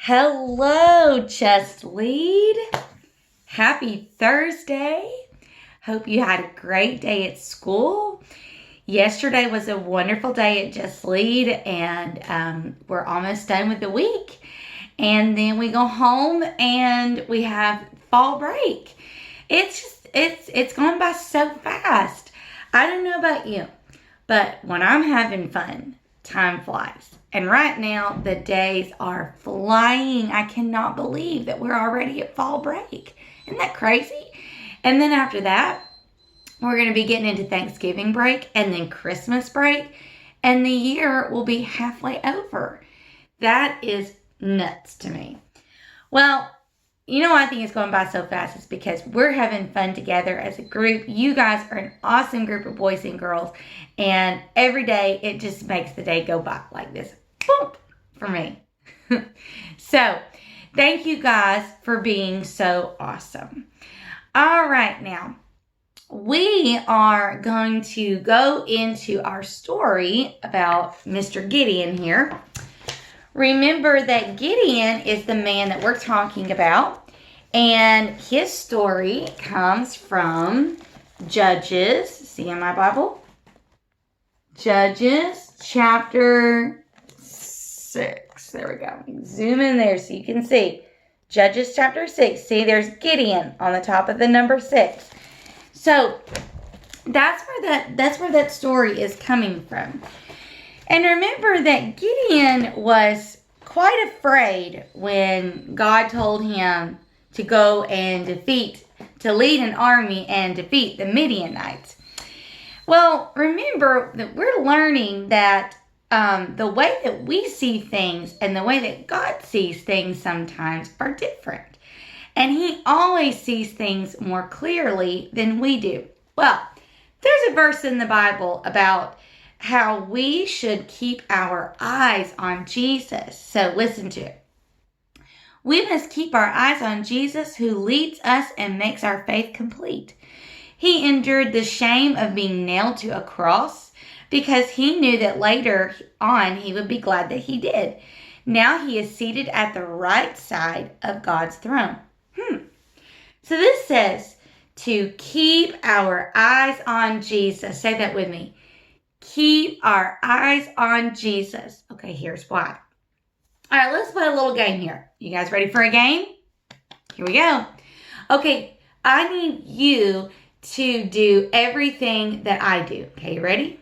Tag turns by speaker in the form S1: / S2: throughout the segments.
S1: Hello, Just Lead. Happy Thursday. Hope you had a great day at school. Yesterday was a wonderful day at Just Lead, and we're almost done with the week. And then we go home and we have fall break. It's going by so fast. I don't know about you, but when I'm having fun, time flies. And right now, the days are flying. I cannot believe that we're already at fall break. Isn't that crazy? And then after that, we're going to be getting into Thanksgiving break and then Christmas break. And the year will be halfway over. That is nuts to me. Well, you know why I think it's going by so fast is because we're having fun together as a group. You guys are an awesome group of boys and girls. And every day, it just makes the day go by like this. Boom, for me. So, thank you guys for being so awesome. All right, now, we are going to go into our story about Mr. Gideon here. Remember that Gideon is the man that we're talking about, and his story comes from Judges. See in my Bible? Judges chapter 6. There we go. Zoom in there so you can see. Judges chapter 6. See, there's Gideon on the top of the number 6. So that's where that story is coming from. And remember that Gideon was quite afraid when God told him to go and to lead an army and defeat the Midianites. Well, remember that we're learning that the way that we see things and the way that God sees things sometimes are different. And he always sees things more clearly than we do. Well, there's a verse in the Bible about how we should keep our eyes on Jesus. So listen to it. We must keep our eyes on Jesus, who leads us and makes our faith complete. He endured the shame of being nailed to a cross because he knew that later on he would be glad that he did. Now he is seated at the right side of God's throne. So this says to keep our eyes on Jesus. Say that with me. Keep our eyes on Jesus. Okay, here's why. All right, let's play a little game here. You guys ready for a game? Here we go. Okay, I need you to do everything that I do. Okay, you ready?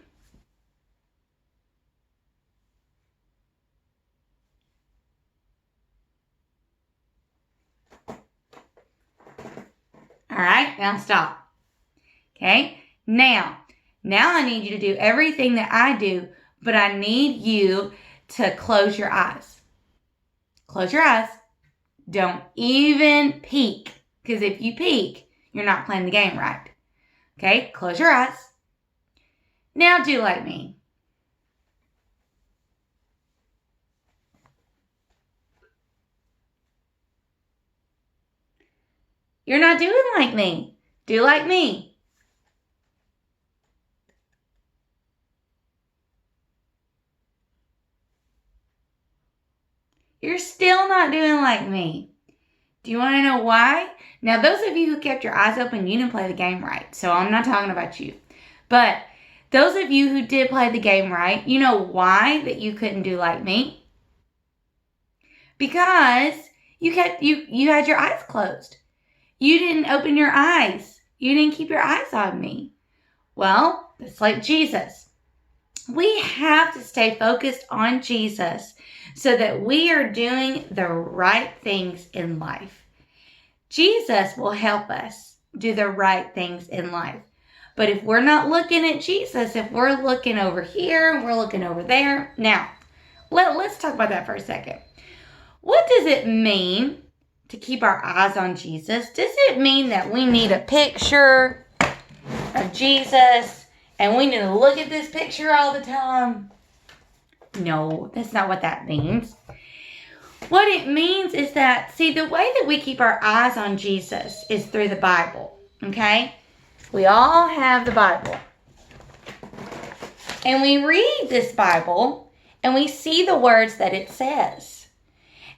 S1: All right, now stop. Okay, now I need you to do everything that I do, but I need you to close your eyes. Close your eyes. Don't even peek, because if you peek, you're not playing the game right. Okay, close your eyes. Now do like me. You're not doing like me. Do like me. You're still not doing like me. Do you want to know why? Now, those of you who kept your eyes open, you didn't play the game right. So I'm not talking about you. But those of you who did play the game right, you know why that you couldn't do like me? Because you had your eyes closed. You didn't open your eyes. You didn't keep your eyes on me. Well, it's like Jesus. We have to stay focused on Jesus so that we are doing the right things in life. Jesus will help us do the right things in life. But if we're not looking at Jesus, if we're looking over here, we're looking over there. Now, let's talk about that for a second. What does it mean to keep our eyes on Jesus? Does it mean that we need a picture of Jesus and we need to look at this picture all the time? No, that's not what that means. What it means is that, see, the way that we keep our eyes on Jesus is through the Bible, okay? We all have the Bible. And we read this Bible and we see the words that it says.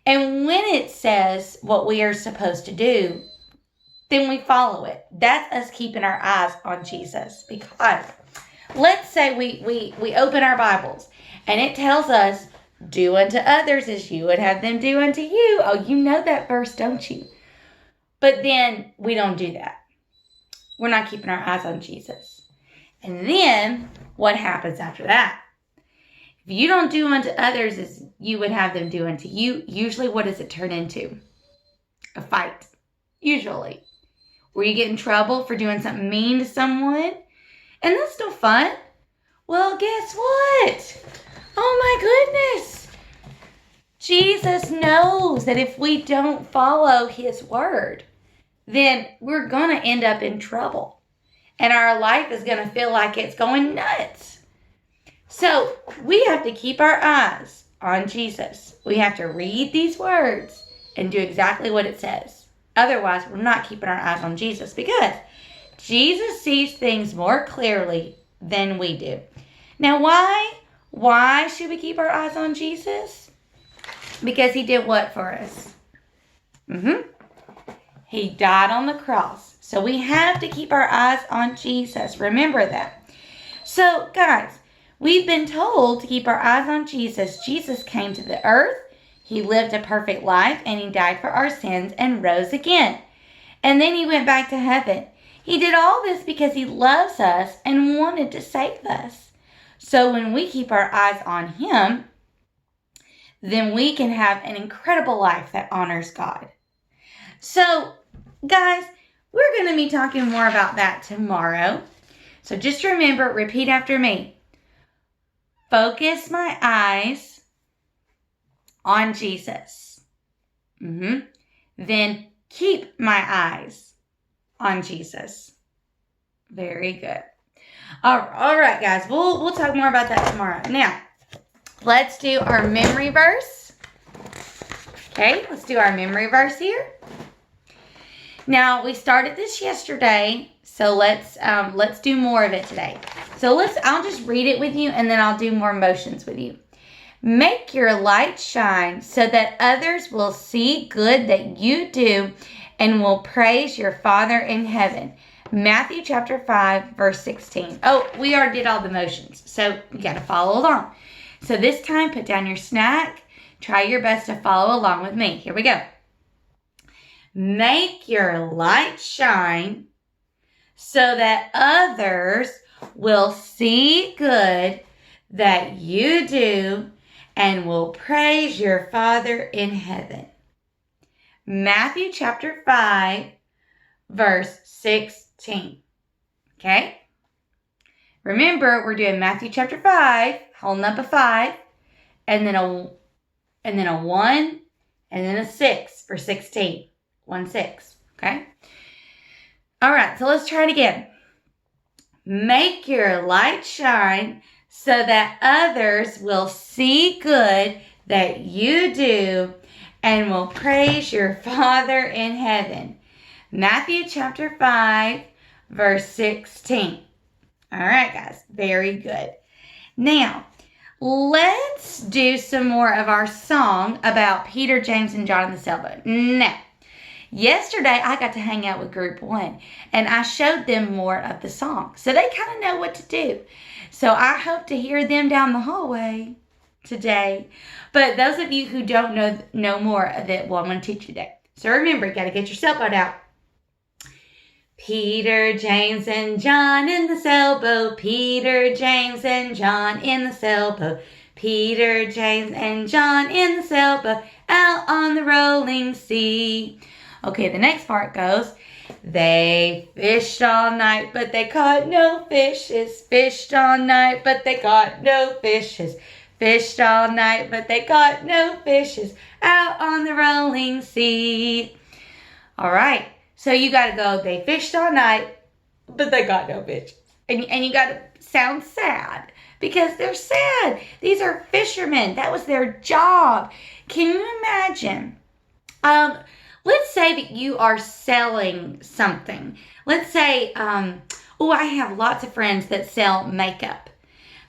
S1: And when it says what we are supposed to do, then we follow it. That's us keeping our eyes on Jesus. Because let's say we open our Bibles and it tells us, do unto others as you would have them do unto you. Oh, you know that verse, don't you? But then we don't do that. We're not keeping our eyes on Jesus. And then what happens after that? If you don't do unto others as you would have them do unto you, usually what does it turn into? A fight. Usually. Where you get in trouble for doing something mean to someone. And that's no fun. Well, guess what? Oh my goodness. Jesus knows that if we don't follow his word, then we're going to end up in trouble. And our life is going to feel like it's going nuts. So we have to keep our eyes on Jesus. We have to read these words and do exactly what it says. Otherwise, we're not keeping our eyes on Jesus because Jesus sees things more clearly than we do. Now, why? Why should we keep our eyes on Jesus? Because he did what for us? He died on the cross. So we have to keep our eyes on Jesus. Remember that. So, guys, we've been told to keep our eyes on Jesus. Jesus came to the earth. He lived a perfect life and he died for our sins and rose again. And then he went back to heaven. He did all this because he loves us and wanted to save us. So when we keep our eyes on him, then we can have an incredible life that honors God. So, guys, we're going to be talking more about that tomorrow. So just remember, repeat after me. Focus my eyes on Jesus. Then keep my eyes on Jesus. Very good. All right, guys. We'll talk more about that tomorrow. Now, let's do our memory verse. Okay, let's do our memory verse here. Now, we started this yesterday, so let's do more of it today. So I'll just read it with you, and then I'll do more motions with you. Make your light shine so that others will see good that you do and will praise your Father in heaven. Matthew chapter 5, verse 16. Oh, we already did all the motions, so you got to follow along. So this time, put down your snack. Try your best to follow along with me. Here we go. Make your light shine so that others will see good that you do and will praise your Father in heaven. Matthew chapter 5, verse 16. Okay? Remember, we're doing Matthew chapter 5, holding up a 5, and then a 1, and then a 6 for 16. 1, 6. Okay? All right, so let's try it again. Make your light shine so that others will see good that you do and will praise your Father in heaven. Matthew chapter 5, verse 16. All right, guys. Very good. Now, let's do some more of our song about Peter, James, and John in the sailboat. Now, yesterday I got to hang out with group 1, and I showed them more of the song. So they kind of know what to do. So I hope to hear them down the hallway today. But those of you who don't know more of it, well, I'm going to teach you that. So remember, you got to get your sailboat out. Peter, James, and John in the sailboat. Peter, James, and John in the sailboat. Peter, James, and John in the sailboat out on the rolling sea. Okay, the next part goes, they fished all night, but they caught no fishes. Fished all night, but they caught no fishes. Fished all night, but they caught no fishes out on the rolling sea. All right, so you got to go, they fished all night, but they got no fishes. And you got to sound sad because they're sad. These are fishermen. That was their job. Can you imagine? Let's say that you are selling something. Let's say, I have lots of friends that sell makeup.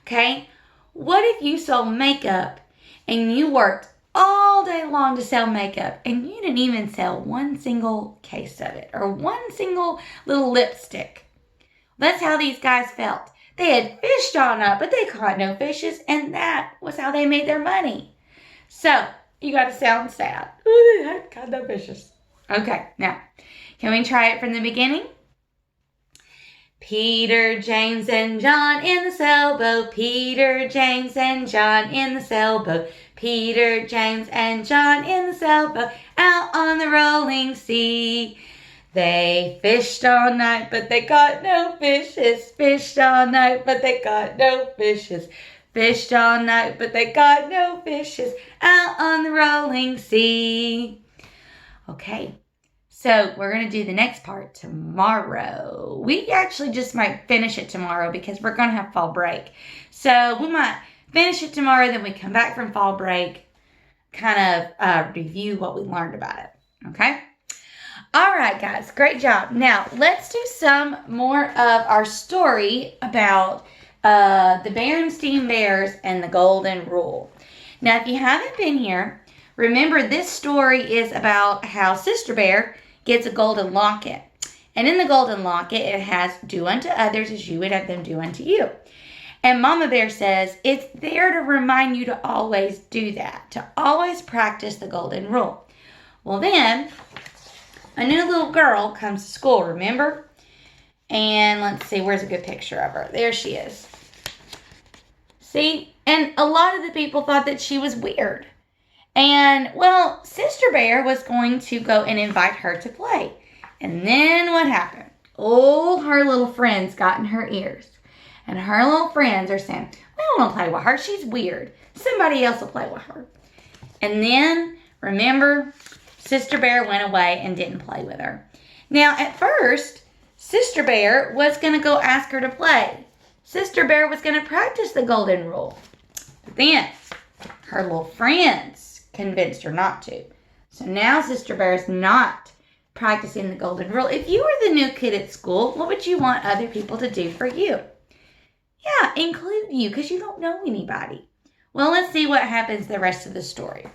S1: Okay? What if you sold makeup and you worked all all day long to sell makeup, and you didn't even sell one single case of it or one single little lipstick. That's how these guys felt. They had fished all night, but they caught no fishes, and that was how they made their money. So, you got to sound sad. Ooh, they had caught no fishes. Okay, now, can we try it from the beginning? Peter, James, and John in the sailboat. Peter, James, and John in the sailboat. Peter, James, and John in the sailboat out on the rolling sea. They fished all night, but they caught no fishes. Fished all night, but they caught no fishes. Fished all night, but they caught no fishes out on the rolling sea. Okay. So we're going to do the next part tomorrow. We actually just might finish it tomorrow because we're going to have fall break. So we might finish it tomorrow, then we come back from fall break, kind of review what we learned about it. Okay? All right, guys. Great job. Now, let's do some more of our story about the Berenstain Bears and the Golden Rule. Now, if you haven't been here, remember this story is about how Sister Bear gets a golden locket. And in the golden locket, it has do unto others as you would have them do unto you. And Mama Bear says it's there to remind you to always do that, to always practice the golden rule. Well, then, a new little girl comes to school, remember? And let's see, where's a good picture of her? There she is. See? And a lot of the people thought that she was weird. And, well, Sister Bear was going to go and invite her to play. And then what happened? All her little friends got in her ears. And her little friends are saying, we don't want to play with her. She's weird. Somebody else will play with her. And then, remember, Sister Bear went away and didn't play with her. Now, at first, Sister Bear was going to go ask her to play. Sister Bear was going to practice the golden rule. But then, her little friends convinced her not to. So now Sister Bear is not practicing the golden rule. If you were the new kid at school, what would you want other people to do for you? Yeah, include you because you don't know anybody. Well, let's see what happens the rest of the story.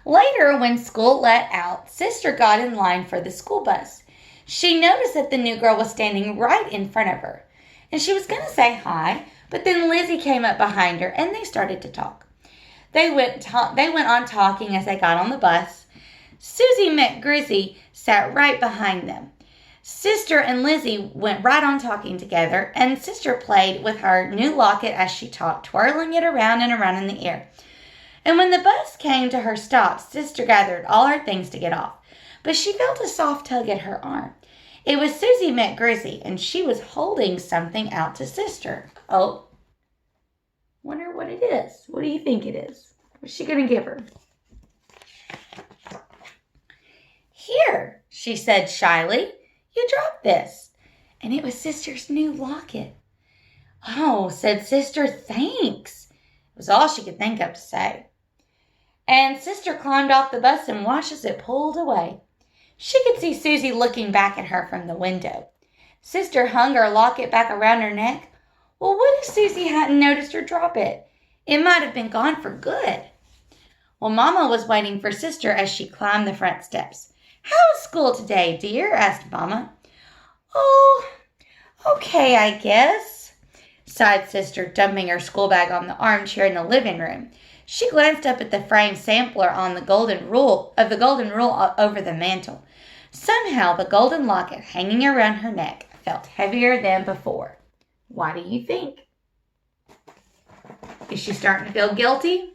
S1: Later, when school let out, Sister got in line for the school bus. She noticed that the new girl was standing right in front of her. And she was going to say hi, but then Lizzie came up behind her and they started to talk. They went on talking as they got on the bus. Susie McGrizzy sat right behind them. Sister and Lizzie went right on talking together, and Sister played with her new locket as she talked, twirling it around and around in the air. And when the bus came to her stop, Sister gathered all her things to get off, but she felt a soft tug at her arm. It was Susie McGrizzy, and she was holding something out to Sister. Oh, wonder what it is. What do you think it is? What's she going to give her? Here, she said shyly. You dropped this. And it was Sister's new locket. Oh, said Sister, thanks. It was all she could think of to say. And Sister climbed off the bus and watched as it pulled away. She could see Susie looking back at her from the window. Sister hung her locket back around her neck. Well, what if Susie hadn't noticed her drop it? It might have been gone for good. Well, Mama was waiting for Sister as she climbed the front steps. How was school today, dear? Asked Mama. Oh, okay, I guess, sighed Sister, dumping her school bag on the armchair in the living room. She glanced up at the framed sampler on the golden rule over the mantel. Somehow the golden locket hanging around her neck felt heavier than before. Why do you think? Is she starting to feel guilty?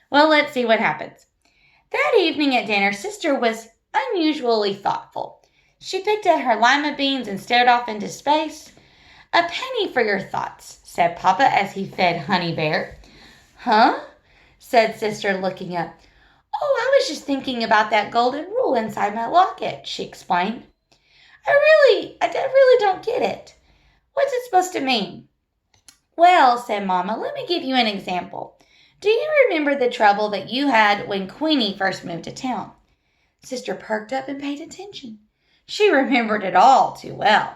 S1: Well, let's see what happens. That evening at dinner, Sister was unusually thoughtful. She picked at her lima beans and stared off into space. A penny for your thoughts, said Papa as he fed Honey Bear. Huh? Said Sister, looking up. Oh, I was just thinking about that golden rule inside my locket, she explained. I really don't get it. What's it supposed to mean? Well, said Mama, let me give you an example. Do you remember the trouble that you had when Queenie first moved to town? Sister perked up and paid attention. She remembered it all too well.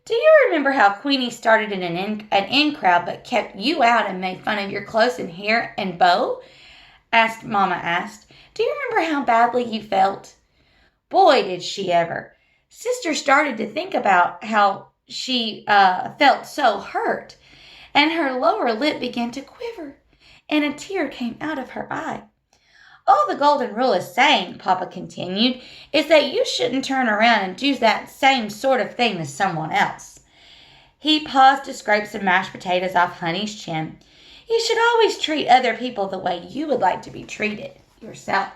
S1: Do you remember how Queenie started in an in crowd but kept you out and made fun of your clothes and hair and bow? Mama asked. Do you remember how badly you felt? Boy, did she ever. Sister started to think about how she felt so hurt, and her lower lip began to quiver, and a tear came out of her eye. All the golden rule is saying, Papa continued, is that you shouldn't turn around and do that same sort of thing to someone else. He paused to scrape some mashed potatoes off Honey's chin. You should always treat other people the way you would like to be treated yourself.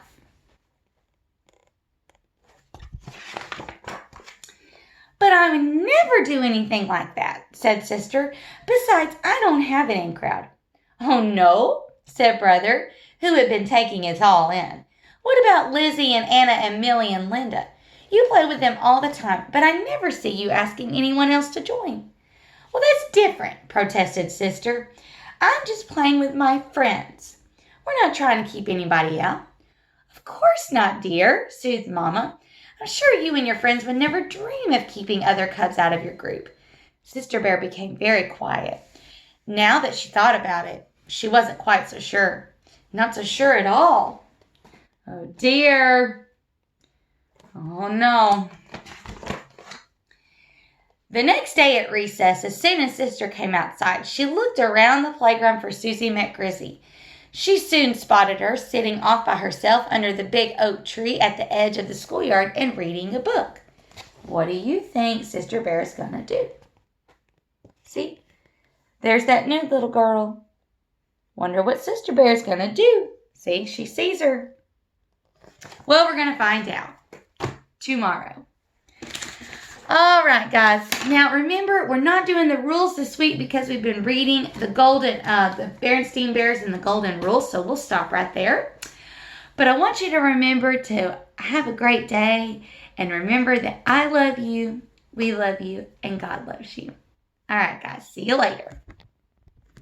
S1: But I would never do anything like that, said Sister. Besides, I don't have an in-crowd. Oh, no, said Brother, who had been taking it all in. What about Lizzie and Anna and Millie and Linda? You play with them all the time, but I never see you asking anyone else to join. Well, that's different, protested Sister. I'm just playing with my friends. We're not trying to keep anybody out. Of course not, dear, soothed Mama. I'm sure you and your friends would never dream of keeping other cubs out of your group. Sister Bear became very quiet. Now that she thought about it, she wasn't quite so sure. Not so sure at all. Oh, dear. Oh, no. The next day at recess, as soon as Sister came outside, she looked around the playground for Susie McGrizzy. She soon spotted her sitting off by herself under the big oak tree at the edge of the schoolyard and reading a book. What do you think Sister Bear is going to do? See, there's that new little girl. Wonder what Sister Bear is going to do. See, she sees her. Well, we're going to find out tomorrow. All right, guys. Now, remember, we're not doing the rules this week because we've been reading the Berenstain Bears and the Golden Rule, so we'll stop right there. But I want you to remember to have a great day, and remember that I love you, we love you, and God loves you. All right, guys. See you later.